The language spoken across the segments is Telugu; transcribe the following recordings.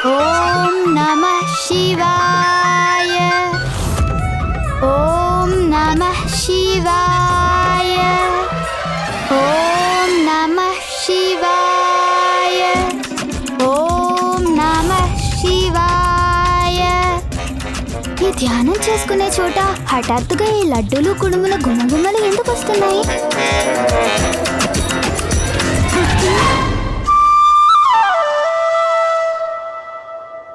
ఓం నమః శివాయ. ఓం నమః శివాయ. ఓం నమః శివాయ. ఓం నమః శివాయ. ఈ ధ్యానం చేసుకునే చోట హఠాత్తుగా ఈ లడ్డూలు కుడుముల గుమగుమలు ఎందుకు వస్తున్నాయి?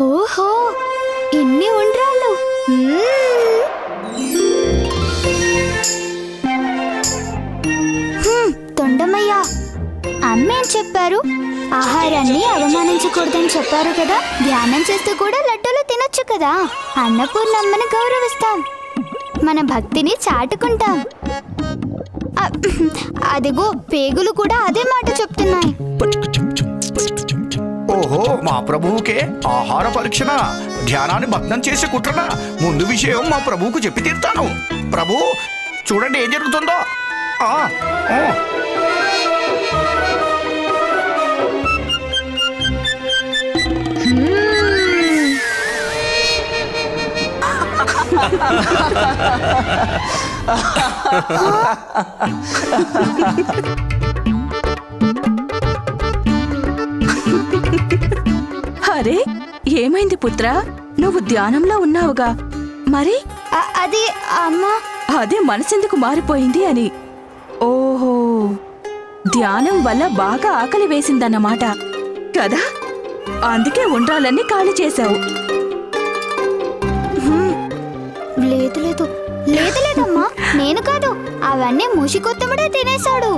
ఓహో, ఇన్ని ఉండ్రాళ్ళు. తొండమయ్య, అమ్మేం చెప్పారు? ఆహారాన్ని అవమానించకూడదని చెప్పారు కదా. ధ్యానం చేస్తూ కూడా లడ్డూలు తినొచ్చు కదా. అన్నపూర్ణమ్మని గౌరవిస్తాం, మన భక్తిని చాటుకుంటాం. అదిగో పేగులు కూడా అదే మాట చెప్తున్నాయి. ఓహో, మా ప్రభువుకే ఆహార పరీక్షణ, ధ్యానాన్ని భగ్నం చేసే కుట్రన. ముందు విషయం మా ప్రభువుకు చెప్పి తీరుతాను. ప్రభు, చూడండి ఏం జరుగుతుందో. అరే, ఏమైంది పుత్ర? నువ్వు ధ్యానంలో ఉన్నావుగా, మరి? అది అమ్మా, అదే మనసెందుకు మారిపోయింది అని. ఓహో, ధ్యానం వల్ల బాగా ఆకలి వేసిందన్నమాట కదా, అందుకే ఉండ్రాలన్నీ ఖాళీ చేశావు. లేదు లేదు లేదు లేదమ్మా, నేను కాదు, అవన్నీ మూషికొత్తముడే తినేశాడు.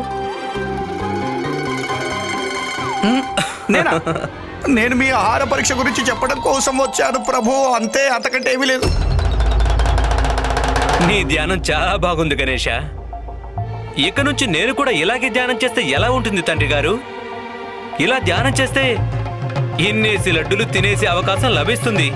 నేను మీ ఆహార పరీక్ష గురించి చెప్పడం కోసం వచ్చాను ప్రభు, అంతే, అంతకంటే ఏమీ లేదు. నీ ధ్యానం చాలా బాగుంది గణేష. ఇక నుంచి నేను కూడా ఇలాగే ధ్యానం చేస్తే ఎలా ఉంటుంది తండ్రి గారు? ఇలా ధ్యానం చేస్తే ఇన్నేసి లడ్డులు తినేసే అవకాశం లభిస్తుంది.